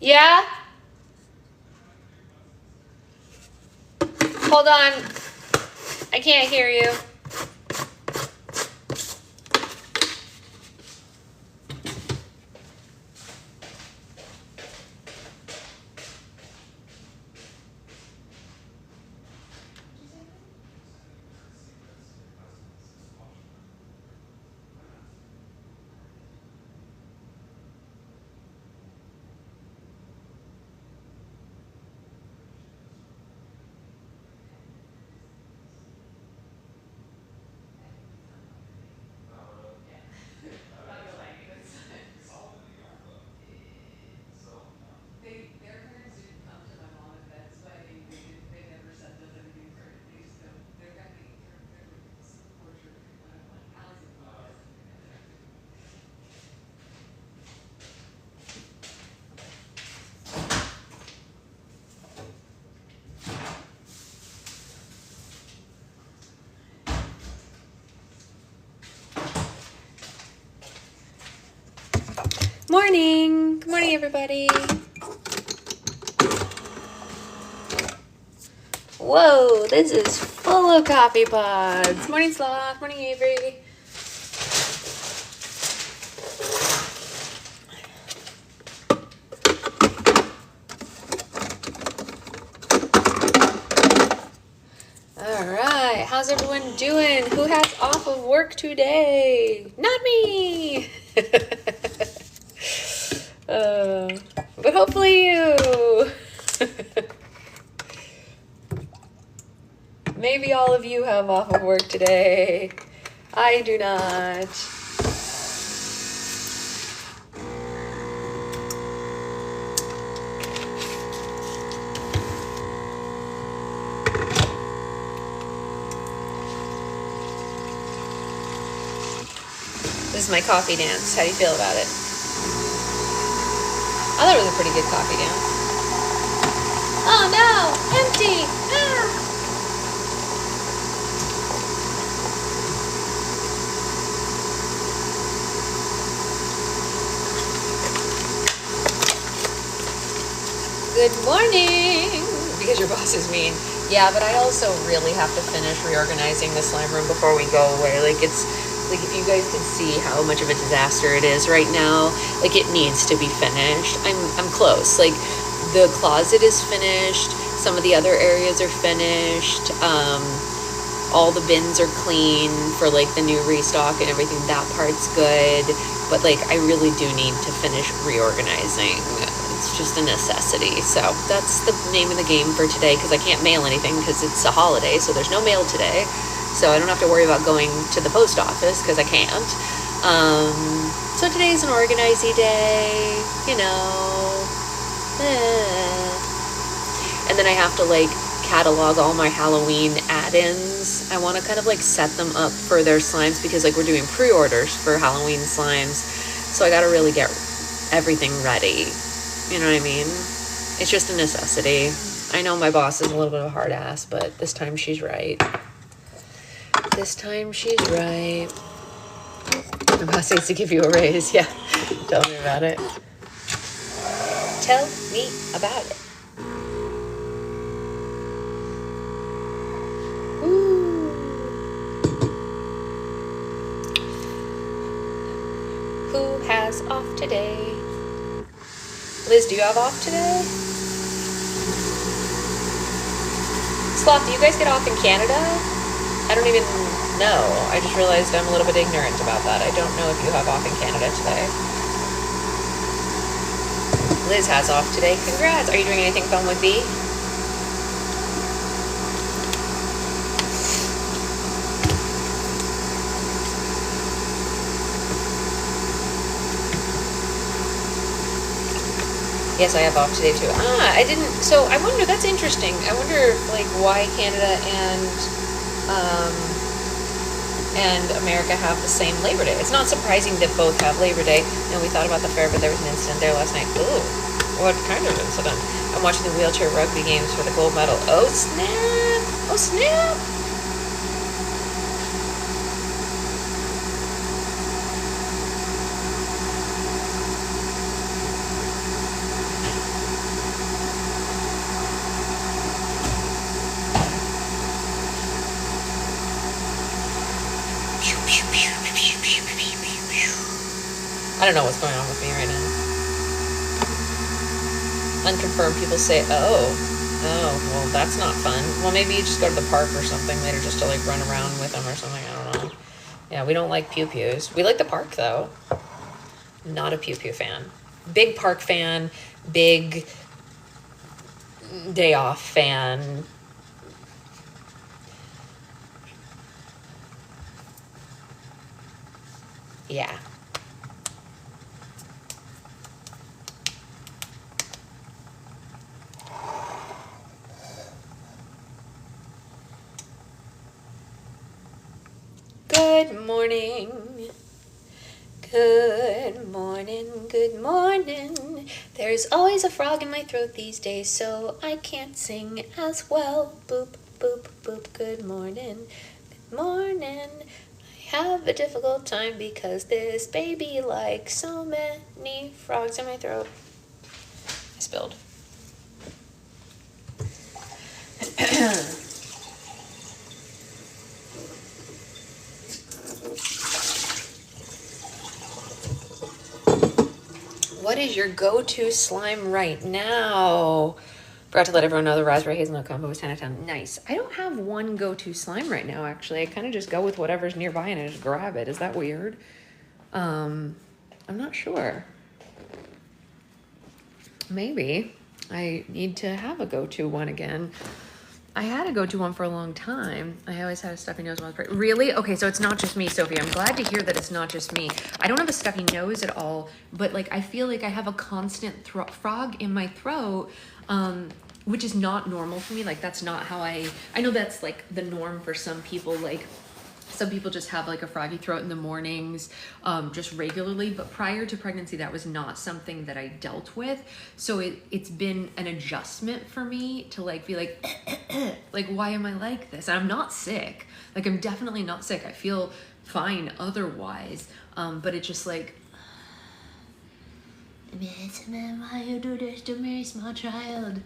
Yeah? Hold on. I can't hear you. Morning. Good morning, everybody. Whoa, this is full of coffee pods. Morning, Sloth. Morning, Avery. All right. How's everyone doing? Who has off of work today? Not me. But hopefully you. Maybe all of you have off of work today. I do not. This is my coffee dance. How do you feel about it? I thought it was a pretty good coffee dance. Oh no! Empty! Ah! Good morning! Because your boss is mean. Yeah, but I also really have to finish reorganizing the slime room before we go away. Like, it's, like, if you guys could see how much of a disaster it is right now, like, it needs to be finished. I'm close. Like, the closet is finished. Some of the other areas are finished. All the bins are clean for, like, the new restock and everything. That part's good. But, like, I really do need to finish reorganizing. It's just a necessity. So that's the name of the game for today, because I can't mail anything because it's a holiday, so there's no mail today. So I don't have to worry about going to the post office because I can't. So today's an organizy day, you know. And then I have to, like, catalog all my Halloween add-ins. I want to kind of, like, set them up for their slimes because, like, we're doing pre-orders for Halloween slimes. So I got to really get everything ready. You know what I mean? It's just a necessity. I know my boss is a little bit of a hard ass, but this time she's right. This time she's right. My boss needs to give you a raise. Yeah. Tell me about it. Tell me about it. Ooh. Who has off today? Liz, do you have off today? Sloth, do you guys get off in Canada? I don't even know. I just realized I'm a little bit ignorant about that. I don't know if you have off in Canada today. Liz has off today. Congrats. Are you doing anything fun with B? Yes, I have off today too. I didn't, so I wonder, that's interesting. I wonder, like, why Canada and America have the same Labor Day. It's not surprising that both have Labor Day, and we thought about the fair, but there was an incident there last night. Ooh, what kind of incident? I'm watching the wheelchair rugby games for the gold medal. Oh, snap! Oh, snap! I don't know what's going on with me right now. Unconfirmed people say, oh, well, that's not fun. Well, maybe you just go to the park or something later just to like run around with them or something. I don't know. Yeah, we don't like pew-pews. We like the park though. Not a pew-pew fan. Big park fan, big day off fan. Yeah. Good morning. Good morning, good morning. There's always a frog in my throat these days, so I can't sing as well. Boop, boop, boop, good morning, good morning. I have a difficult time because this baby likes so many frogs in my throat. I spilled. What is your go-to slime right now? Forgot to let everyone know the raspberry hazelnut combo was 10 out of 10. Nice. I don't have one go-to slime right now, actually. I kind of just go with whatever's nearby and I just grab it. Is that weird? I'm not sure. Maybe I need to have a go-to one again. I had a go-to one for a long time. I always had a stuffy nose when I was pregnant. Really? Okay, so it's not just me, Sophie. I'm glad to hear that it's not just me. I don't have a stuffy nose at all, but like I feel like I have a constant frog in my throat, which is not normal for me. Like that's not how I know that's like the norm for some people. Like some people just have like a froggy throat in the mornings, just regularly. But prior to pregnancy, that was not something that I dealt with. So it's been an adjustment for me to like be like, like, why am I like this? And I'm not sick. Like I'm definitely not sick. I feel fine otherwise. But it's just like, why you do this to me, small child?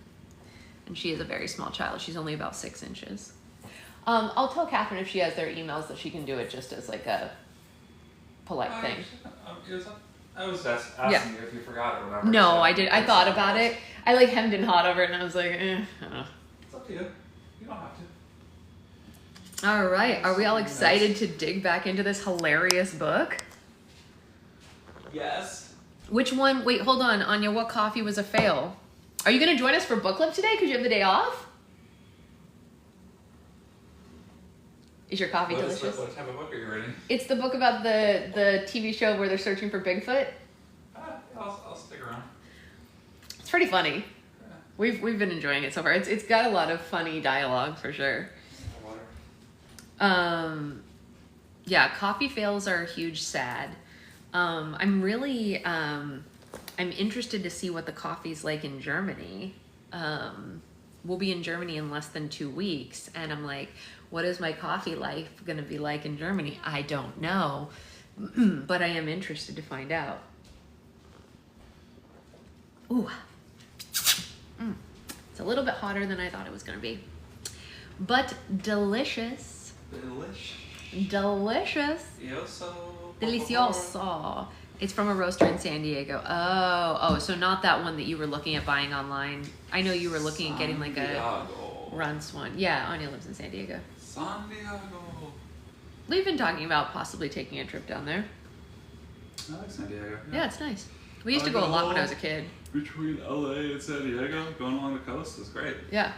And she is a very small child. She's only about 6 inches. I'll tell Catherine if she has their emails that she can do it just as like a polite thing. I was just asking you if you forgot or whatever. No, so I did. I thought about it. I like hemmed and hawed over it and I was like, I don't know. It's up to you. You don't have to. All right. Are we all excited to dig back into this hilarious book? Yes. Which one? Wait, hold on. Anya, what coffee was a fail? Are you going to join us for book club today because you have the day off? Is your coffee delicious? What type of book are you reading? It's the book about the TV show where they're searching for Bigfoot. I'll stick around. It's pretty funny. Yeah. We've been enjoying it so far. It's got a lot of funny dialogue for sure. Yeah, coffee fails are a huge sad. I'm really I'm interested to see what the coffee's like in Germany. We'll be in Germany in less than 2 weeks, and I'm like, what is my coffee life going to be like in Germany? I don't know, but I am interested to find out. Ooh. It's a little bit hotter than I thought it was going to be, but delicious. Delicious. Delicioso. It's from a roaster in San Diego. Oh, so not that one that you were looking at buying online. I know you were looking at getting like a Runts one. Yeah, Anya lives in San Diego. San Diego. We've been talking about possibly taking a trip down there. I like San Diego. Yeah, it's nice. We used to go a lot when I was a kid. Between LA and San Diego, going along the coast is great. Yeah.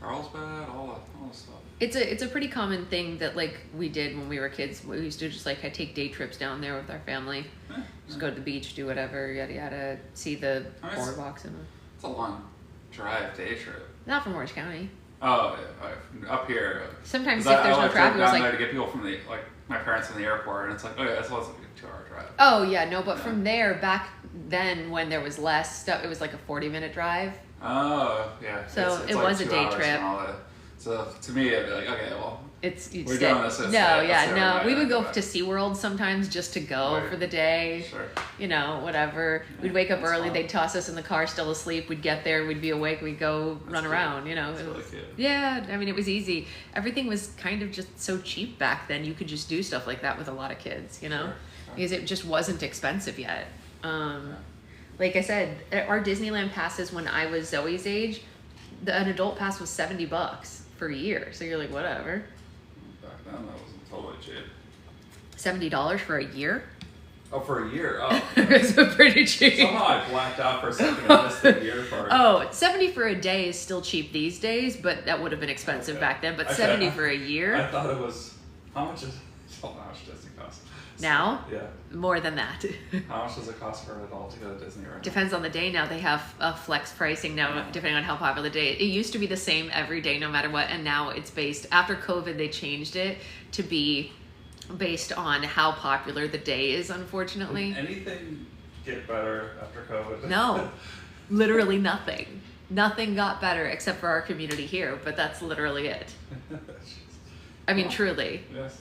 Carlsbad, all that stuff. It's a pretty common thing that like we did when we were kids. We used to just like take day trips down there with our family. Just go to the beach, do whatever, yada yada, see the boardwalks and. It's a long drive, day trip. Not from Orange County. Oh, yeah, up here. Sometimes if there's no traffic, it was down like there to get people from my parents from the airport, and it's like, oh yeah, that's like a 2-hour drive. Oh yeah, no, but from there back then when there was less stuff, it was like a 40-minute drive. Oh yeah. So it's it like was a day trip. So to me, I'd be like, okay, well, It's we're doing this. We would go to SeaWorld sometimes just to go for the day. Sure. You know, whatever. Yeah, we'd wake up that's early. fun. They'd toss us in the car, still asleep. We'd get there. We'd be awake. We'd go run cute. around. You know, That's it really was, cute. yeah. I mean, it was easy. Everything was kind of just so cheap back then. You could just do stuff like that with a lot of kids. You know, Sure. because it just wasn't expensive yet. Like I said, our Disneyland passes when I was Zoe's age, an adult pass was $70 for a year. So you're like, whatever. Back then, that wasn't totally cheap. $70 for a year? Oh, for a year? Oh. It's pretty cheap. Somehow I blacked out for a second and missed the year part. Oh, 70 for a day is still cheap these days, but that would have been expensive back then. But Okay. 70 for a year? I thought it was, how much does it cost? Now? Yeah. More than that. How much does it cost for an adult to go to Disney right now? Depends on the day now. They have flex pricing now, depending on how popular the day. It used to be the same every day, no matter what, and now it's based, after COVID, they changed it to be based on how popular the day is, unfortunately. Did anything get better after COVID? No, literally nothing. Nothing got better except for our community here, but that's literally it. I mean, truly. Yes.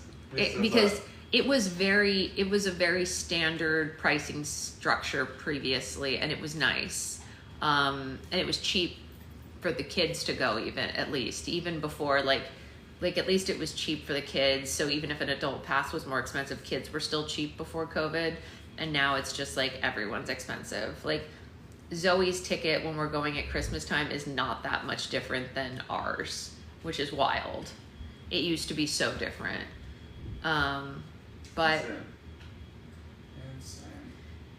Because it was a very standard pricing structure previously, and it was nice. And it was cheap for the kids to go, even before, like at least it was cheap for the kids. So even if an adult pass was more expensive, kids were still cheap before COVID. And now it's just like everyone's expensive. Like Zoe's ticket when we're going at Christmas time is not that much different than ours, which is wild. It used to be so different. But Insane.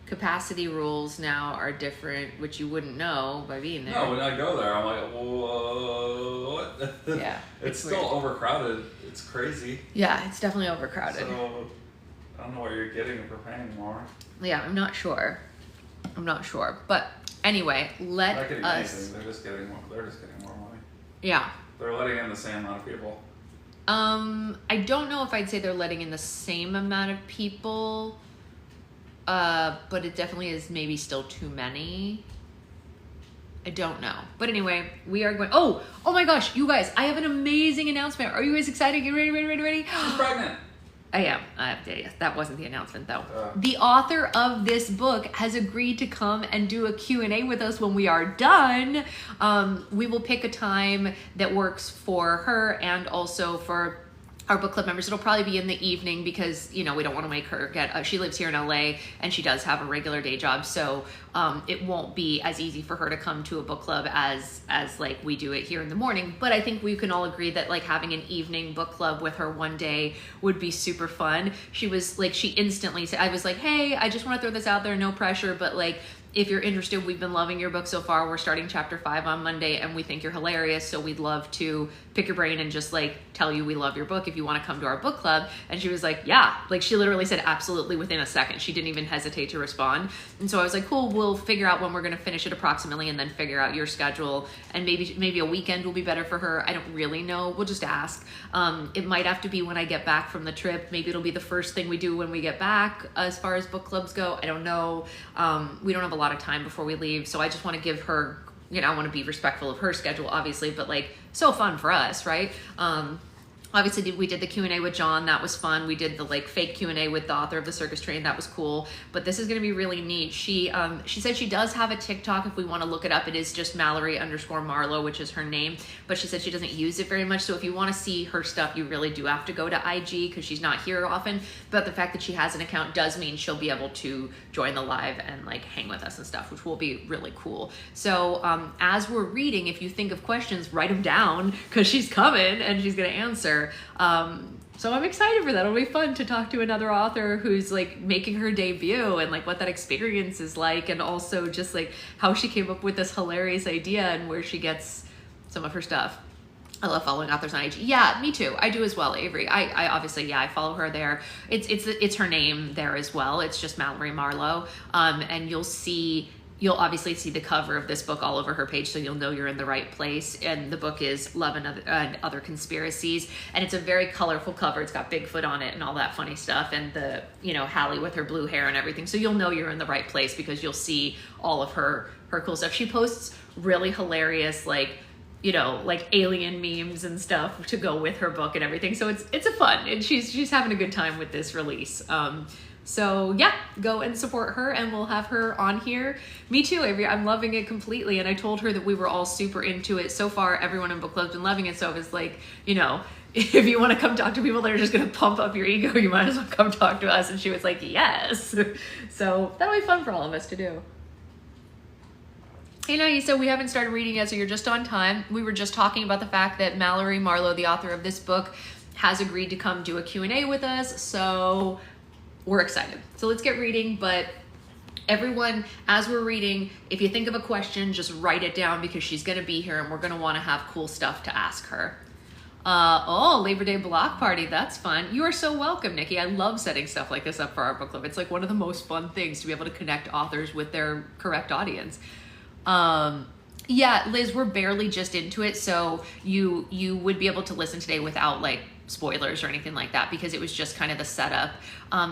capacity rules now are different, which you wouldn't know by being there. No, when I go there, I'm like, whoa, what? Yeah, it's still weird. Overcrowded. It's crazy. Yeah, it's definitely overcrowded. So, I don't know what you're getting for paying more. Yeah, I'm not sure. But anyway, They're not getting anything. They're just getting more money. Yeah. They're letting in the same amount of people. I don't know if I'd say they're letting in the same amount of people, but it definitely is maybe still too many. I don't know. But anyway, we are going... Oh my gosh, you guys, I have an amazing announcement. Are you guys excited? Get ready? She's pregnant. I am. That wasn't the announcement, though. The author of this book has agreed to come and do a Q&A with us when we are done. We will pick a time that works for her and also for our book club members. It'll probably be in the evening because, we don't want to make her get... she lives here in LA and she does have a regular day job, so it won't be as easy for her to come to a book club as like we do it here in the morning. But I think we can all agree that like having an evening book club with her one day would be super fun. She was like, she instantly said, I was like, hey, I just want to throw this out there, no pressure, but like, if you're interested, we've been loving your book so far. We're starting chapter 5 on Monday and we think you're hilarious. So we'd love to pick your brain and just like tell you we love your book if you want to come to our book club. And she was like, yeah, like she literally said absolutely within a second. She didn't even hesitate to respond. And so I was like, cool, we'll figure out when we're going to finish it approximately and then figure out your schedule. And maybe a weekend will be better for her. I don't really know. We'll just ask. It might have to be when I get back from the trip. Maybe it'll be the first thing we do when we get back as far as book clubs go. I don't know. We don't have a lot of time before we leave, so I just want to give her, I want to be respectful of her schedule, obviously, but like so fun for us, right? Obviously, we did the Q&A with John. That was fun. We did the like fake Q&A with the author of The Circus Train. That was cool. But this is going to be really neat. She said she does have a TikTok if we want to look it up. It is just Mallory_Marlowe, which is her name. But she said she doesn't use it very much. So if you want to see her stuff, you really do have to go to IG because she's not here often. But the fact that she has an account does mean she'll be able to join the live and like hang with us and stuff, which will be really cool. So as we're reading, if you think of questions, write them down because she's coming and she's going to answer. So I'm excited for that. It'll be fun to talk to another author who's like making her debut and like what that experience is like, and also just like how she came up with this hilarious idea and where she gets some of her stuff. I love following authors on IG. Yeah, me too. I do as well, Avery. I obviously, I follow her there. It's her name there as well. It's just Mallory Marlowe. And you'll obviously see the cover of this book all over her page, so you'll know you're in the right place. And the book is Love and Other Conspiracies. And it's a very colorful cover. It's got Bigfoot on it and all that funny stuff. And the, Hallie with her blue hair and everything. So you'll know you're in the right place because you'll see all of her cool stuff. She posts really hilarious, like, you know, like alien memes and stuff to go with her book and everything. So it's a fun, and she's having a good time with this release. So yeah, go and support her, and we'll have her on here. Me too, Avery. I'm loving it completely, and I told her that we were all super into it. So far, everyone in book club's been loving it. So I was like, you know, if you want to come talk to people that are just going to pump up your ego, you might as well come talk to us. And she was like, yes. So that'll be fun for all of us to do. Hey Naisa, we haven't started reading yet, so you're just on time. We were just talking about the fact that Mallory Marlowe, the author of this book, has agreed to come do a Q&A with us, so we're excited. So let's get reading, but everyone, as we're reading, if you think of a question, just write it down because she's gonna be here and we're gonna wanna have cool stuff to ask her. Oh, Labor Day block party, that's fun. You are so welcome, Nikki. I love setting stuff like this up for our book club. It's like one of the most fun things to be able to connect authors with their correct audience. Yeah, Liz, we're barely just into it, so you would be able to listen today without like spoilers or anything like that, because it was just kind of the setup.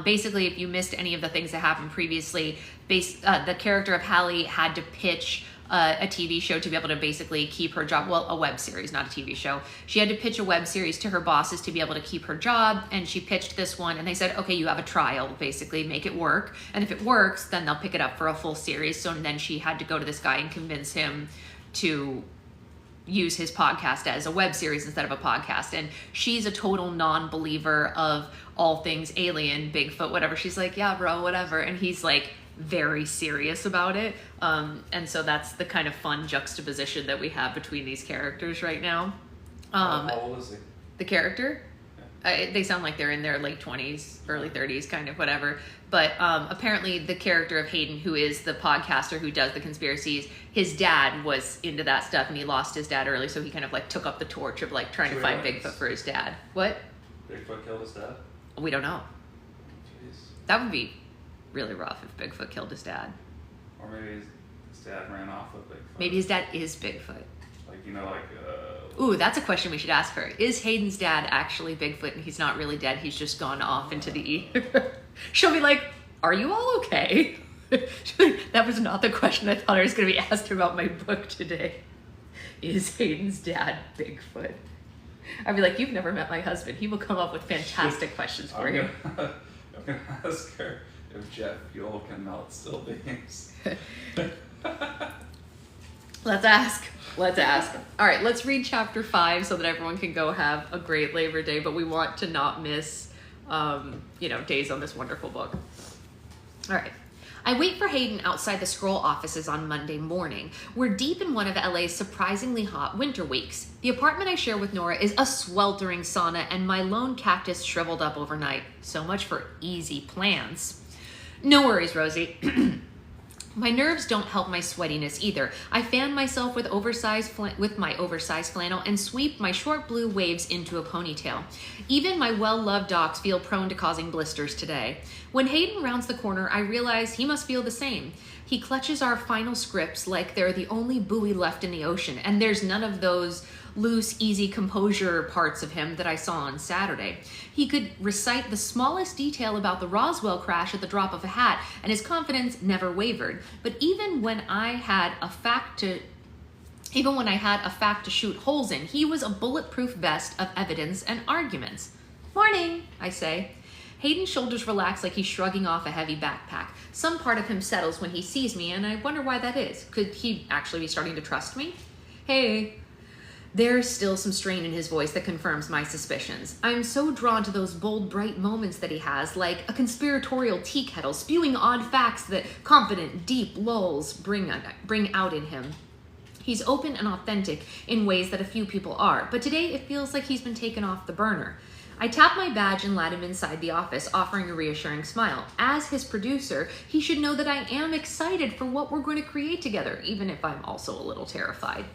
Basically, if you missed any of the things that happened previously, the character of Hallie had to pitch a TV show to be able to basically keep her job. Well, a web series, not a TV show. She had to pitch a web series to her bosses to be able to keep her job, and she pitched this one, and they said, okay, you have a trial, basically, make it work, and if it works, then they'll pick it up for a full series. So then she had to go to this guy and convince him to use his podcast as a web series instead of a podcast. And she's a total non-believer of all things alien, Bigfoot, whatever. She's like, yeah, bro, whatever. And he's like very serious about it. And so that's the kind of fun juxtaposition that we have between these characters right now. How old is he? The character? They sound like they're in their late 20s, early 30s, kind of whatever. But apparently the character of Hayden, who is the podcaster who does the Conspiracies, his dad was into that stuff, and he lost his dad early, so he kind of like took up the torch of like trying to find Bigfoot for his dad. What? Bigfoot killed his dad? We don't know. Jeez. That would be really rough if Bigfoot killed his dad. Or maybe his dad ran off with Bigfoot. Maybe his dad is Bigfoot. Like, you know, like... Ooh, that's a question we should ask her. Is Hayden's dad actually Bigfoot and he's not really dead, he's just gone off into the ether? She'll be like, are you all okay? That was not the question I thought I was going to be asked about my book today. Is Hayden's dad Bigfoot? I'd be like, you've never met my husband. He will come up with fantastic questions for you. I'm going to ask her if jet fuel can melt still beings. Let's ask. Let's ask. All right, let's read chapter 5 so that everyone can go have a great Labor Day, but we want to not miss, days on this wonderful book. All right. I wait for Hayden outside the Scroll offices on Monday morning. We're deep in one of LA's surprisingly hot winter weeks. The apartment I share with Nora is a sweltering sauna, and my lone cactus shriveled up overnight. So much for easy plans. No worries, Rosie. My nerves don't help my sweatiness either. I fan myself with my oversized flannel and sweep my short blue waves into a ponytail. Even my well-loved docs feel prone to causing blisters today. When Hayden rounds the corner, I realize he must feel the same. He clutches our final scripts like they're the only buoy left in the ocean, and there's none of those loose, easy composure parts of him that I saw on Saturday. He could recite the smallest detail about the Roswell crash at the drop of a hat, and his confidence never wavered. But even when I had a fact to shoot holes in, he was a bulletproof vest of evidence and arguments. Morning, I say. Hayden's shoulders relax like he's shrugging off a heavy backpack. Some part of him settles when he sees me, and I wonder why that is. Could he actually be starting to trust me? Hey. There's still some strain in his voice that confirms my suspicions. I'm so drawn to those bold, bright moments that he has, like a conspiratorial tea kettle spewing odd facts that confident, deep lulls bring out in him. He's open and authentic in ways that a few people are, but today it feels like he's been taken off the burner. I tap my badge and let him inside the office, offering a reassuring smile. As his producer, he should know that I am excited for what we're going to create together, even if I'm also a little terrified.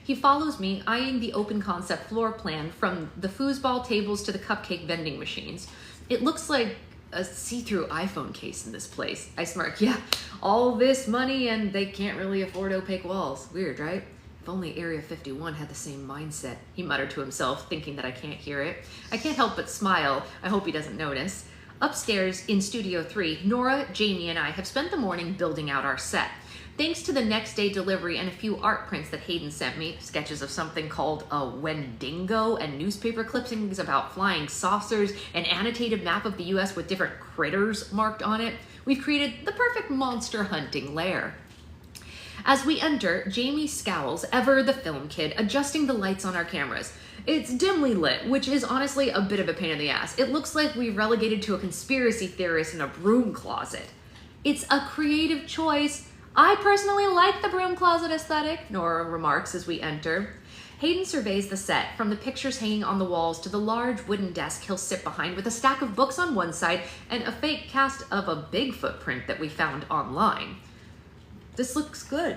He follows me, eyeing the open concept floor plan from the foosball tables to the cupcake vending machines. It looks like a see-through iPhone case in this place. I smirk. Yeah, all this money and they can't really afford opaque walls. Weird, right? If only Area 51 had the same mindset, he muttered to himself, thinking that I can't hear it. I can't help but smile. I hope he doesn't notice. Upstairs in Studio 3, Nora, Jamie, and I have spent the morning building out our set. Thanks to the next day delivery and a few art prints that Hayden sent me, sketches of something called a Wendigo and newspaper clippings about flying saucers, an annotated map of the US with different critters marked on it, we've created the perfect monster hunting lair. As we enter, Jamie scowls, ever the film kid, adjusting the lights on our cameras. It's dimly lit, which is honestly a bit of a pain in the ass. It looks like we've relegated to a conspiracy theorist in a broom closet. It's a creative choice. I personally like the broom closet aesthetic, Nora remarks as we enter. Hayden surveys the set, from the pictures hanging on the walls to the large wooden desk he'll sit behind with a stack of books on one side and a fake cast of a Bigfoot print that we found online. This looks good.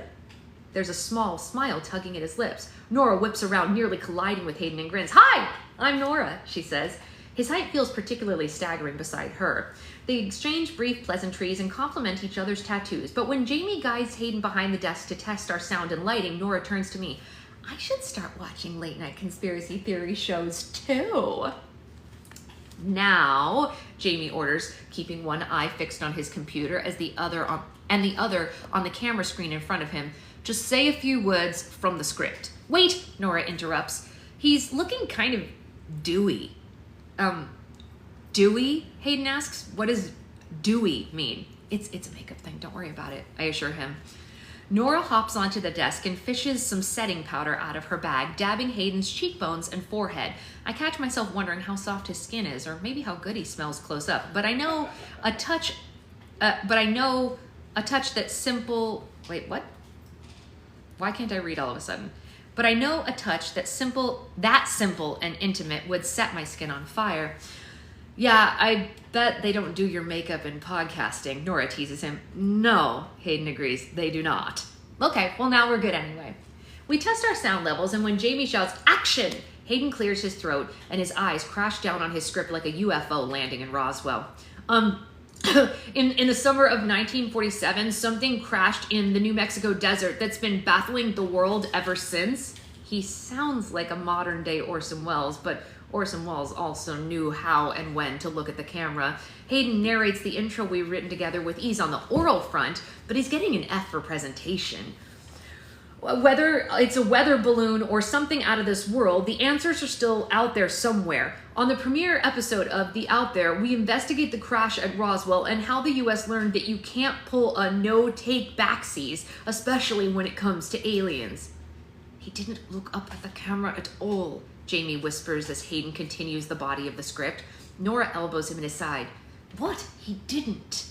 There's a small smile tugging at his lips. Nora whips around, nearly colliding with Hayden and grins. Hi, I'm Nora, she says. His height feels particularly staggering beside her. They exchange brief pleasantries and compliment each other's tattoos, but when Jamie guides Hayden behind the desk to test our sound and lighting, Nora turns to me. I should start watching late-night conspiracy theory shows too. Now, Jamie orders, keeping one eye fixed on his computer as the other on the camera screen in front of him. Just say a few words from the script. Wait, Nora interrupts. He's looking kind of dewy. Dewy? Hayden asks. What does dewy mean? It's a makeup thing. Don't worry about it, I assure him. Nora hops onto the desk and fishes some setting powder out of her bag, dabbing Hayden's cheekbones and forehead. I catch myself wondering how soft his skin is, or maybe how good he smells close up. But I know a touch that's simple. Wait, what? Why can't I read all of a sudden? But I know a touch that's simple and intimate would set my skin on fire. Yeah, I bet they don't do your makeup in podcasting, Nora teases him. No, Hayden agrees, they do not. Okay, well now we're good anyway. We test our sound levels, and when Jamie shouts, action, Hayden clears his throat and his eyes crash down on his script like a UFO landing in Roswell. In the summer of 1947, something crashed in the New Mexico desert that's been baffling the world ever since. He sounds like a modern day Orson Welles, but Orson Welles also knew how and when to look at the camera. Hayden narrates the intro we've written together with ease on the oral front, but he's getting an F for presentation. Whether it's a weather balloon or something out of this world, the answers are still out there somewhere. On the premiere episode of The Out There, we investigate the crash at Roswell and how the US learned that you can't pull a no-take backsies, especially when it comes to aliens. He didn't look up at the camera at all, Jamie whispers as Hayden continues the body of the script. Nora elbows him in his side. What? He didn't.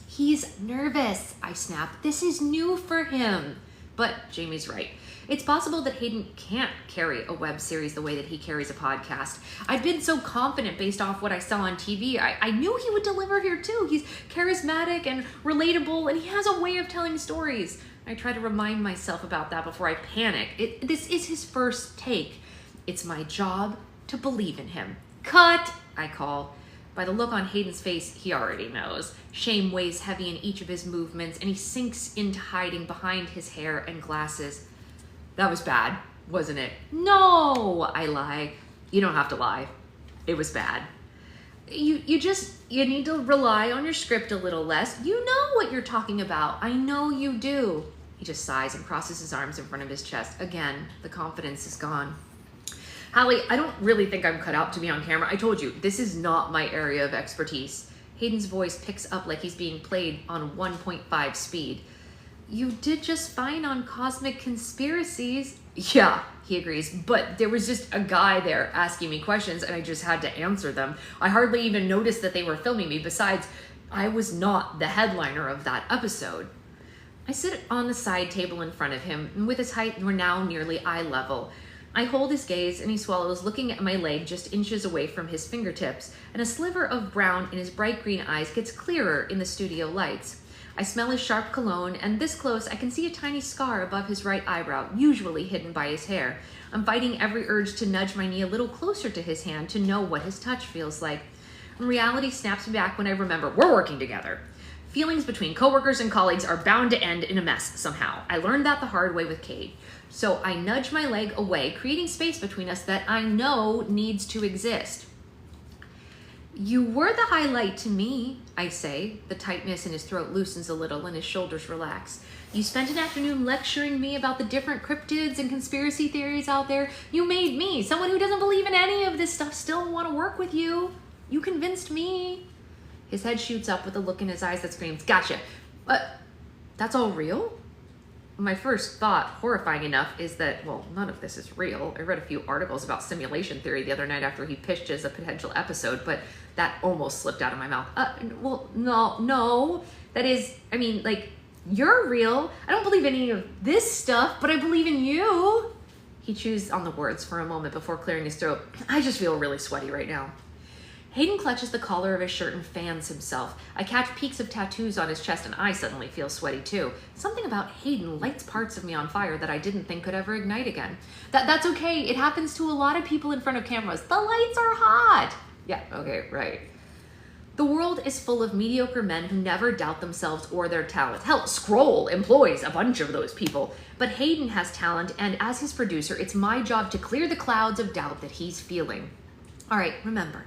He's nervous, I snap. This is new for him. But Jamie's right. It's possible that Hayden can't carry a web series the way that he carries a podcast. I'd been so confident based off what I saw on TV. I knew he would deliver here too. He's charismatic and relatable, and he has a way of telling stories. I try to remind myself about that before I panic. This is his first take. It's my job to believe in him. Cut, I call. By the look on Hayden's face, he already knows. Shame weighs heavy in each of his movements, and he sinks into hiding behind his hair and glasses. That was bad, wasn't it? No, I lie. You don't have to lie. It was bad. You need to rely on your script a little less. You know what you're talking about. I know you do. He just sighs and crosses his arms in front of his chest. Again, the confidence is gone. Hallie, I don't really think I'm cut out to be on camera. I told you, this is not my area of expertise. Hayden's voice picks up like he's being played on 1.5 speed. You did just fine on Cosmic Conspiracies. Yeah, he agrees, but there was just a guy there asking me questions and I just had to answer them. I hardly even noticed that they were filming me. Besides, I was not the headliner of that episode. I sit on the side table in front of him, and with his height, we're now nearly eye level. I hold his gaze and he swallows, looking at my leg just inches away from his fingertips, and a sliver of brown in his bright green eyes gets clearer in the studio lights. I smell his sharp cologne, and this close I can see a tiny scar above his right eyebrow, usually hidden by his hair. I'm fighting every urge to nudge my knee a little closer to his hand to know what his touch feels like. And reality snaps me back when I remember we're working together. Feelings between coworkers and colleagues are bound to end in a mess somehow. I learned that the hard way with Cade. So I nudge my leg away, creating space between us that I know needs to exist. You were the highlight to me, I say. The tightness in his throat loosens a little and his shoulders relax. You spent an afternoon lecturing me about the different cryptids and conspiracy theories out there. You made me, someone who doesn't believe in any of this stuff, still want to work with you. You convinced me. His head shoots up with a look in his eyes that screams, gotcha. But that's all real? My first thought, horrifying enough, is that, well, none of this is real. I read a few articles about simulation theory the other night after he pitched as a potential episode, but that almost slipped out of my mouth. Well, no. That is, I mean, like, you're real. I don't believe any of this stuff, but I believe in you. He chews on the words for a moment before clearing his throat. I just feel really sweaty right now. Hayden clutches the collar of his shirt and fans himself. I catch peaks of tattoos on his chest and I suddenly feel sweaty too. Something about Hayden lights parts of me on fire that I didn't think could ever ignite again. That's okay. It happens to a lot of people in front of cameras. The lights are hot. Yeah, okay, right. The world is full of mediocre men who never doubt themselves or their talent. Hell, Scroll employs a bunch of those people. But Hayden has talent, and as his producer, it's my job to clear the clouds of doubt that he's feeling. All right, remember,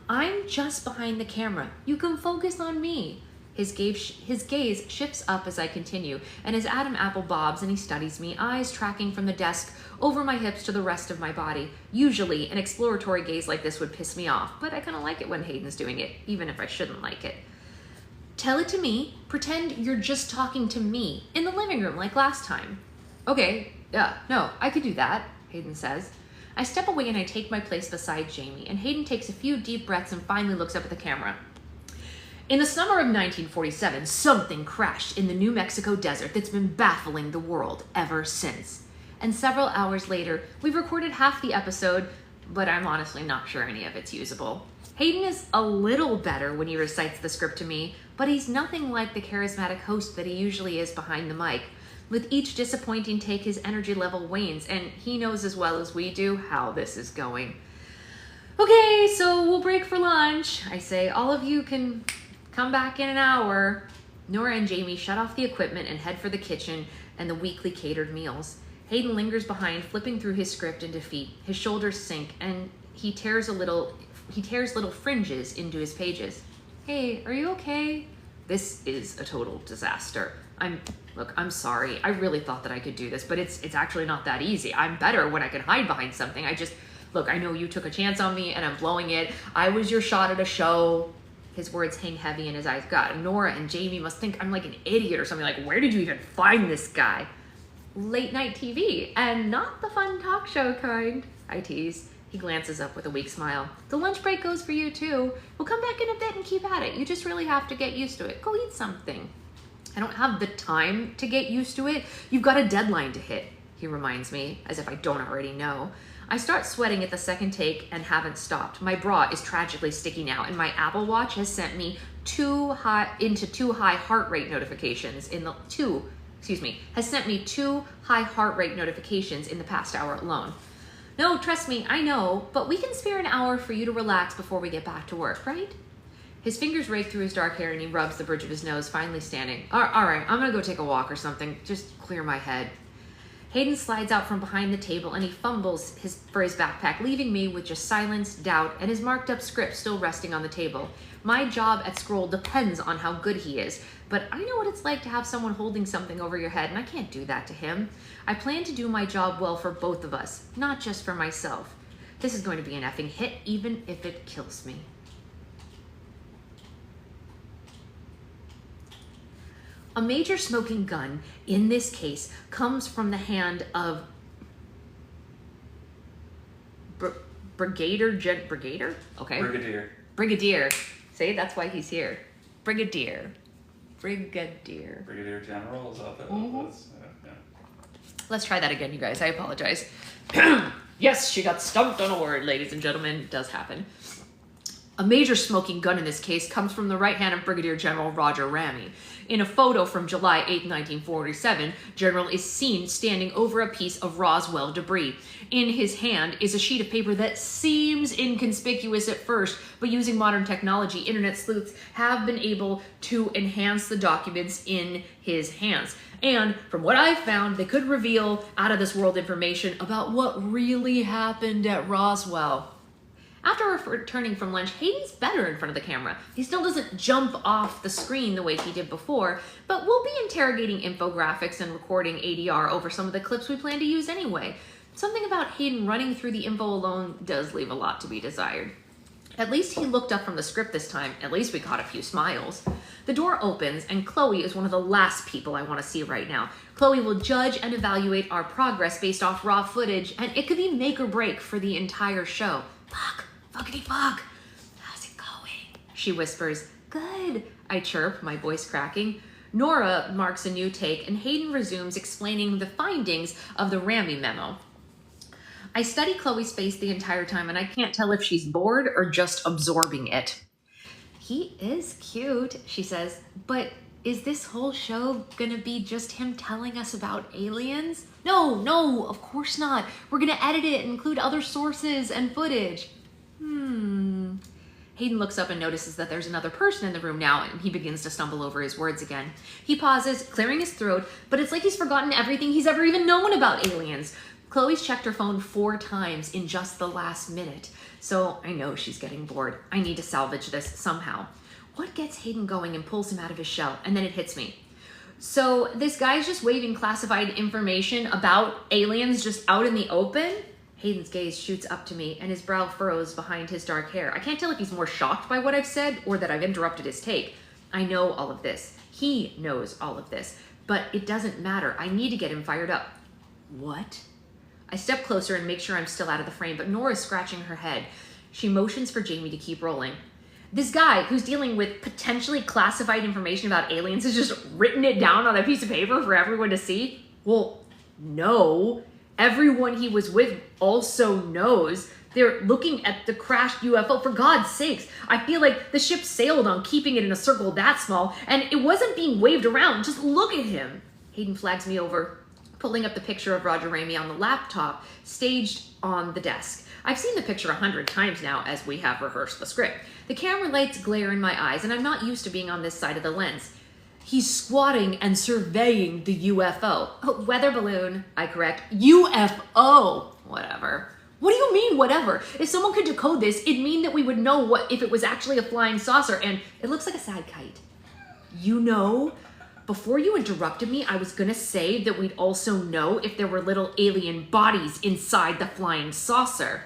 I'm just behind the camera. You can focus on me. His gaze shifts up as I continue, and as Adam Apple bobs and he studies me, eyes tracking from the desk over my hips to the rest of my body. Usually, an exploratory gaze like this would piss me off, but I kind of like it when Hayden's doing it, even if I shouldn't like it. Tell it to me. Pretend you're just talking to me in the living room like last time. Okay, yeah, no, I could do that, Hayden says. I step away and I take my place beside Jamie, and Hayden takes a few deep breaths and finally looks up at the camera. In the summer of 1947, something crashed in the New Mexico desert that's been baffling the world ever since. And several hours later, we've recorded half the episode, but I'm honestly not sure any of it's usable. Hayden is a little better when he recites the script to me, but he's nothing like the charismatic host that he usually is behind the mic. With each disappointing take, his energy level wanes, and he knows as well as we do how this is going. Okay, so we'll break for lunch. I say, all of you can come back in an hour. Nora and Jamie shut off the equipment and head for the kitchen and the weekly catered meals. Hayden lingers behind, flipping through his script in defeat. His shoulders sink, and he tears little fringes into his pages. Hey, are you okay? This is a total disaster. I'm sorry. I really thought that I could do this, but it's actually not that easy. I'm better when I can hide behind something. Look, I know you took a chance on me and I'm blowing it. I was your shot at a show. His words hang heavy in his eyes. God, Nora and Jamie must think I'm like an idiot or something. Like, where did you even find this guy? Late night TV, and not the fun talk show kind, I tease. He glances up with a weak smile. The lunch break goes for you too. We'll come back in a bit and keep at it. You just really have to get used to it. Go eat something. I don't have the time to get used to it. You've got a deadline to hit, he reminds me, as if I don't already know. I start sweating at the second take and haven't stopped. My bra is tragically sticky now, and my Apple Watch has sent me two high heart rate notifications has sent me 2 high heart rate notifications in the past hour alone. No, trust me, I know, but we can spare an hour for you to relax before we get back to work, right? His fingers rake through his dark hair and he rubs the bridge of his nose, finally standing. All right, I'm gonna go take a walk or something. Just clear my head. Hayden slides out from behind the table and he fumbles for his backpack, leaving me with just silence, doubt, and his marked up script still resting on the table. My job at Scroll depends on how good he is, but I know what it's like to have someone holding something over your head, and I can't do that to him. I plan to do my job well for both of us, not just for myself. This is going to be an effing hit, even if it kills me. A major smoking gun, in this case, comes from the hand of Brigadier? Okay. Brigadier. See, that's why he's here. Brigadier General, is that what Mm-hmm. it was? Yeah. Let's try that again, you guys. I apologize. Yes, she got stumped on a word, ladies and gentlemen. It does happen. A major smoking gun in this case comes from the right hand of Brigadier General Roger Ramey. In a photo from July 8, 1947, General is seen standing over a piece of Roswell debris. In his hand is a sheet of paper that seems inconspicuous at first, but using modern technology, internet sleuths have been able to enhance the documents in his hands. And from what I've found, they could reveal out of this world information about what really happened at Roswell. After returning from lunch, Hayden's better in front of the camera. He still doesn't jump off the screen the way he did before, but we'll be interrogating infographics and recording ADR over some of the clips we plan to use anyway. Something about Hayden running through the info alone does leave a lot to be desired. At least he looked up from the script this time. At least we caught a few smiles. The door opens, and Chloe is one of the last people I want to see right now. Chloe will judge and evaluate our progress based off raw footage, and it could be make or break for the entire show. Fuck. Fuckity fuck. How's it going? She whispers. Good, I chirp, my voice cracking. Nora marks a new take, and Hayden resumes explaining the findings of the Ramy memo. I study Chloe's face the entire time, and I can't tell if she's bored or just absorbing it. He is cute, she says, but is this whole show gonna be just him telling us about aliens? No, of course not. We're gonna edit it and include other sources and footage. Hayden looks up and notices that there's another person in the room now, and he begins to stumble over his words again. He pauses, clearing his throat, but it's like he's forgotten everything he's ever even known about aliens. Chloe's checked her phone 4 times in just the last minute, so I know she's getting bored. I need to salvage this somehow. What gets Hayden going and pulls him out of his shell? And then it hits me. So this guy's just waving classified information about aliens just out in the open? Hayden's gaze shoots up to me, and his brow furrows behind his dark hair. I can't tell if he's more shocked by what I've said or that I've interrupted his take. I know all of this. He knows all of this. But it doesn't matter. I need to get him fired up. What? I step closer and make sure I'm still out of the frame, but Nora's scratching her head. She motions for Jamie to keep rolling. This guy who's dealing with potentially classified information about aliens has just written it down on a piece of paper for everyone to see? Well, no. Everyone he was with also knows. They're looking at the crashed UFO. For God's sakes, I feel like the ship sailed on keeping it in a circle that small, and it wasn't being waved around. Just look at him. Hayden flags me over, pulling up the picture of Roger Ramey on the laptop, staged on the desk. I've seen the picture 100 times now as we have rehearsed the script. The camera lights glare in my eyes, and I'm not used to being on this side of the lens. He's squatting and surveying the UFO. Oh, weather balloon, I correct. UFO, whatever. What do you mean, whatever? If someone could decode this, it'd mean that we would know what if it was actually a flying saucer, and it looks like a sad kite. You know, before you interrupted me, I was gonna say that we'd also know if there were little alien bodies inside the flying saucer.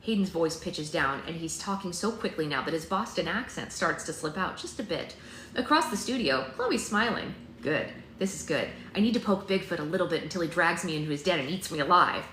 Hayden's voice pitches down, and he's talking so quickly now that his Boston accent starts to slip out just a bit. Across the studio, Chloe's smiling. Good. This is good. I need to poke Bigfoot a little bit until he drags me into his den and eats me alive.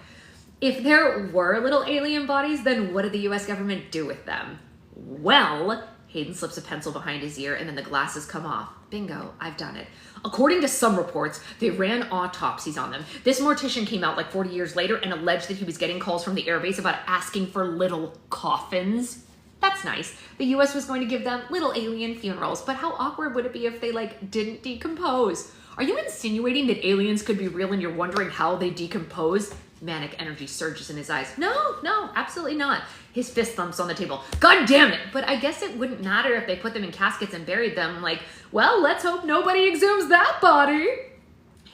If there were little alien bodies, then what did the US government do with them? Well, Hayden slips a pencil behind his ear, and then the glasses come off. Bingo, I've done it. According to some reports, they ran autopsies on them. This mortician came out like 40 years later and alleged that he was getting calls from the airbase about asking for little coffins. That's nice. The US was going to give them little alien funerals, but how awkward would it be if they, didn't decompose? Are you insinuating that aliens could be real and you're wondering how they decompose? Manic energy surges in his eyes. No, absolutely not. His fist thumps on the table. God damn it! But I guess it wouldn't matter if they put them in caskets and buried them. Well, let's hope nobody exhumes that body.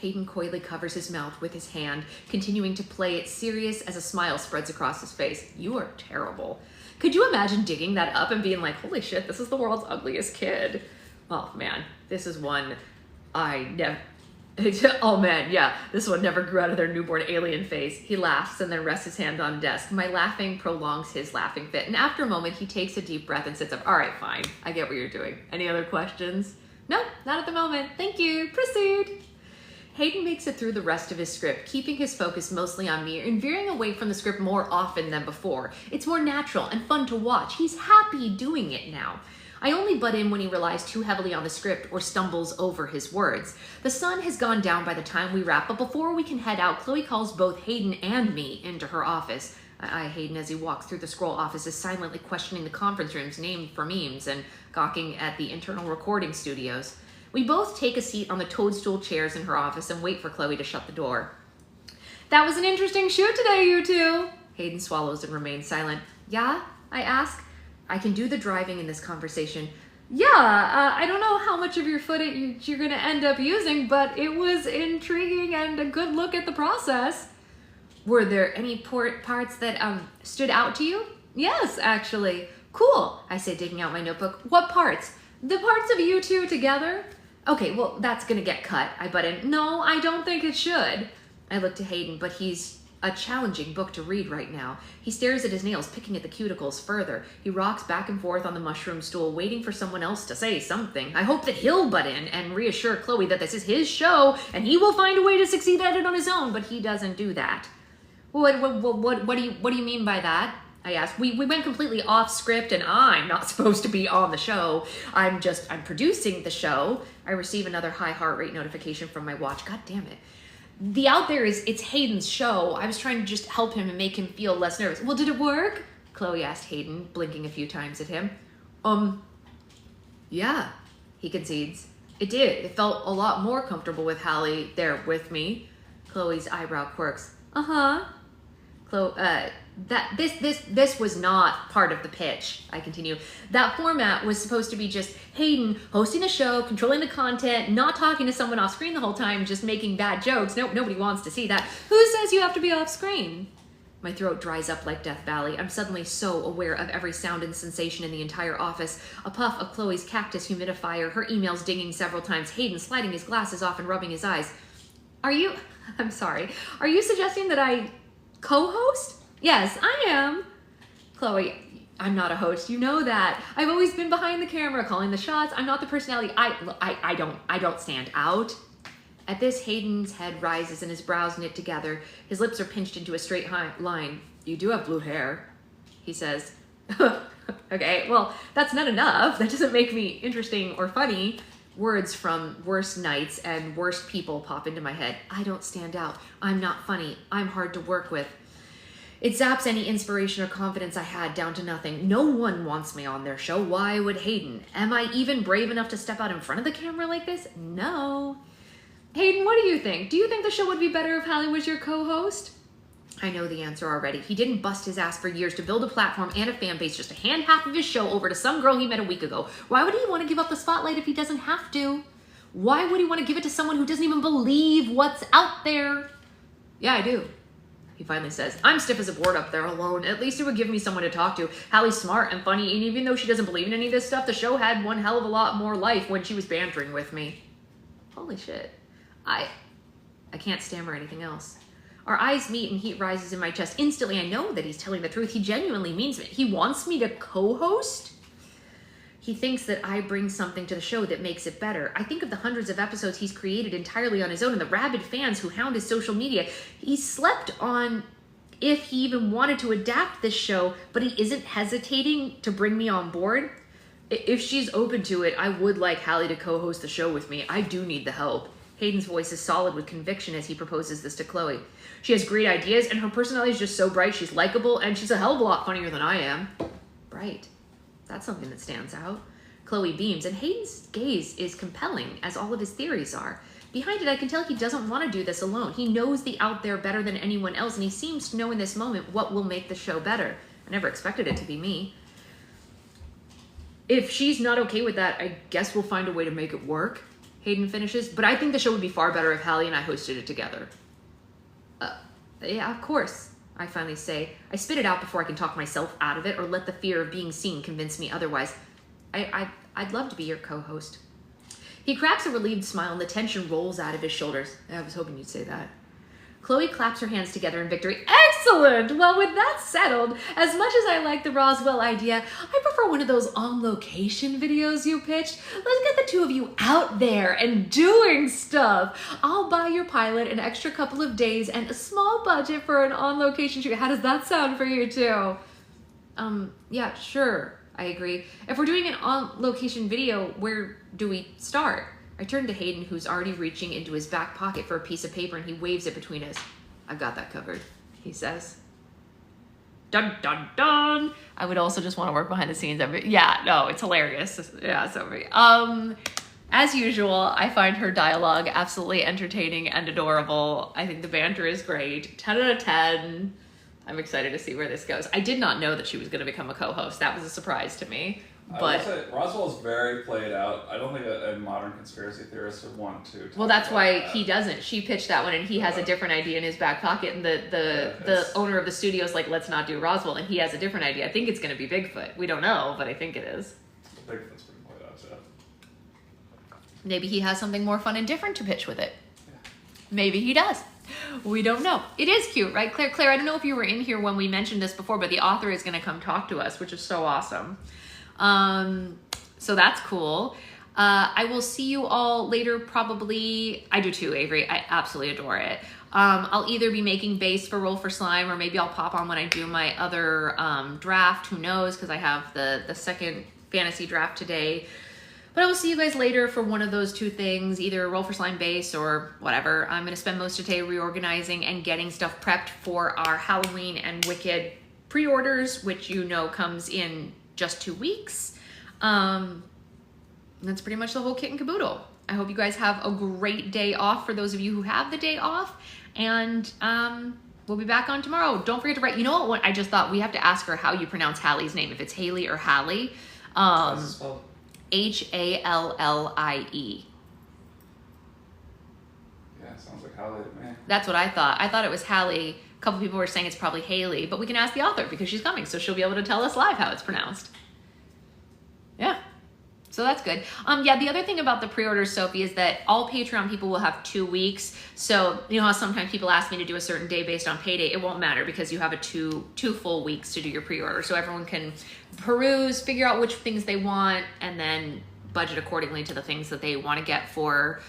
Hayden coyly covers his mouth with his hand, continuing to play it serious as a smile spreads across his face. You are terrible. Could you imagine digging that up and being like, holy shit, this is the world's ugliest kid? Oh man, this is one I never... Oh man, yeah, this one never grew out of their newborn alien face. He laughs and then rests his hand on the desk. My laughing prolongs his laughing fit, and after a moment, he takes a deep breath and sits up. All right, fine, I get what you're doing. Any other questions? No, not at the moment. Thank you. Proceed. Hayden makes it through the rest of his script, keeping his focus mostly on me and veering away from the script more often than before. It's more natural and fun to watch. He's happy doing it now. I only butt in when he relies too heavily on the script or stumbles over his words. The sun has gone down by the time we wrap, but before we can head out, Chloe calls both Hayden and me into her office. I eye Hayden as he walks through the scroll offices, silently questioning the conference rooms named for memes and gawking at the internal recording studios. We both take a seat on the toadstool chairs in her office and wait for Chloe to shut the door. That was an interesting shoot today, you two. Hayden swallows and remains silent. Yeah? I ask. I can do the driving in this conversation. Yeah, I don't know how much of your footage you're going to end up using, but it was intriguing and a good look at the process. Were there any parts that stood out to you? Yes, actually. Cool, I say, digging out my notebook. What parts? The parts of you two together? Okay, well, that's gonna get cut, I butt in. No, I don't think it should. I look to Hayden, but he's a challenging book to read right now. He stares at his nails, picking at the cuticles further. He rocks back and forth on the mushroom stool, waiting for someone else to say something. I hope that he'll butt in and reassure Chloe that this is his show and he will find a way to succeed at it on his own, but he doesn't do that. What do you mean by that? I asked. We went completely off script and I'm not supposed to be on the show. I'm producing the show. I receive another high heart rate notification from my watch. God damn it. The out there it's Hayden's show. I was trying to just help him and make him feel less nervous. Well, did it work? Chloe asked Hayden, blinking a few times at him. Yeah, he concedes. It did. It felt a lot more comfortable with Hallie there with me. Chloe's eyebrow quirks. Uh-huh. This was not part of the pitch, I continue. That format was supposed to be just Hayden hosting a show, controlling the content, not talking to someone off screen the whole time, just making bad jokes. Nope, nobody wants to see that. Who says you have to be off screen? My throat dries up like Death Valley. I'm suddenly so aware of every sound and sensation in the entire office. A puff of Chloe's cactus humidifier, her emails dinging several times, Hayden sliding his glasses off and rubbing his eyes. I'm sorry, are you suggesting that I co-host? Yes, I am. Chloe, I'm not a host. You know that. I've always been behind the camera, calling the shots. I'm not the personality. I don't stand out. At this, Hayden's head rises and his brows knit together. His lips are pinched into a straight line. You do have blue hair, he says. Okay, well, that's not enough. That doesn't make me interesting or funny. Words from worst nights and worst people pop into my head. I don't stand out. I'm not funny. I'm hard to work with. It zaps any inspiration or confidence I had down to nothing. No one wants me on their show. Why would Hayden? Am I even brave enough to step out in front of the camera like this? No. Hayden, what do you think? Do you think the show would be better if Hallie was your co-host? I know the answer already. He didn't bust his ass for years to build a platform and a fan base just to hand half of his show over to some girl he met a week ago. Why would he want to give up the spotlight if he doesn't have to? Why would he want to give it to someone who doesn't even believe what's out there? Yeah, I do. He finally says, I'm stiff as a board up there alone. At least it would give me someone to talk to. Hallie's smart and funny, and even though she doesn't believe in any of this stuff, the show had one hell of a lot more life when she was bantering with me. Holy shit. I can't stammer anything else. Our eyes meet and heat rises in my chest. Instantly, I know that he's telling the truth. He genuinely means it. He wants me to co-host? He thinks that I bring something to the show that makes it better. I think of the hundreds of episodes he's created entirely on his own and the rabid fans who hound his social media. He slept on if he even wanted to adapt this show, but he isn't hesitating to bring me on board. If she's open to it, I would like Hallie to co-host the show with me. I do need the help. Hayden's voice is solid with conviction as he proposes this to Chloe. She has great ideas and her personality is just so bright. She's likable and she's a hell of a lot funnier than I am. Bright. That's something that stands out. Chloe beams, and Hayden's gaze is compelling, as all of his theories are. Behind it, I can tell he doesn't want to do this alone. He knows the out there better than anyone else, and he seems to know in this moment what will make the show better. I never expected it to be me. If she's not okay with that, I guess we'll find a way to make it work, Hayden finishes. But I think the show would be far better if Hallie and I hosted it together. Yeah, of course, I finally say. I spit it out before I can talk myself out of it or let the fear of being seen convince me otherwise. I'd love to be your co-host. He cracks a relieved smile and the tension rolls out of his shoulders. I was hoping you'd say that. Chloe claps her hands together in victory. Excellent! Well, with that settled, as much as I like the Roswell idea, I prefer one of those on-location videos you pitched. Let's get the two of you out there and doing stuff. I'll buy your pilot an extra couple of days and a small budget for an on-location shoot. How does that sound for you two? Yeah, sure, I agree. If we're doing an on-location video, where do we start? I turn to Hayden, who's already reaching into his back pocket for a piece of paper, and he waves it between us. I've got that covered, he says. Dun, dun, dun. I would also just want to work behind the scenes. Yeah, no, it's hilarious. Yeah, so as usual, I find her dialogue absolutely entertaining and adorable. I think the banter is great. 10 out of 10. I'm excited to see where this goes. I did not know that she was going to become a co-host. That was a surprise to me. I But will say, Roswell's very played out. I don't think a modern conspiracy theorist would want to. well, that's why that. he doesn't. She pitched that one, and he has a different idea in his back pocket. And the owner of the studio is like, let's not do Roswell, and he has a different idea. I think it's going to be Bigfoot. We don't know, but I think it is. Bigfoot's pretty played out, too. Maybe he has something more fun and different to pitch with it. Yeah. Maybe he does. We don't know. It is cute, right, Claire? Claire, I don't know if you were in here when we mentioned this before, but the author is going to come talk to us, which is so awesome. So that's cool. I will see you all later, probably. I do too, Avery. I absolutely adore it. I'll either be making base for Roll for Slime, or maybe I'll pop on when I do my other draft. Who knows? Because I have the second fantasy draft today. But I will see you guys later for one of those two things, either Roll for Slime base or whatever. I'm going to spend most of today reorganizing and getting stuff prepped for our Halloween and Wicked pre-orders, which you know comes in just 2 weeks. That's pretty much the whole kit and caboodle. I hope you guys have a great day off for those of you who have the day off. And we'll be back on tomorrow. Don't forget to write. You know what? I just thought we have to ask her how you pronounce Hallie's name, if it's Haley or Hallie. How's it spelled? Hallie. Yeah, sounds like Hallie to me. That's what I thought. I thought it was Hallie. A couple people were saying it's probably Haley, but we can ask the author because she's coming, so she'll be able to tell us live how it's pronounced. Yeah. So that's good. Yeah, the other thing about the pre-orders, Sophie, is that all Patreon people will have 2 weeks. So you know how sometimes people ask me to do a certain day based on payday? It won't matter because you have a two full weeks to do your pre-order. So everyone can peruse, figure out which things they want, and then budget accordingly to the things that they want to get for,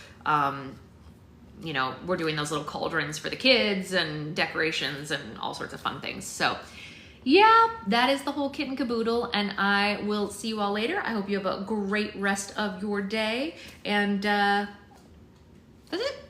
you know, we're doing those little cauldrons for the kids and decorations and all sorts of fun things. So yeah, that is the whole kit and caboodle, and I will see you all later. I hope you have a great rest of your day, and that's it.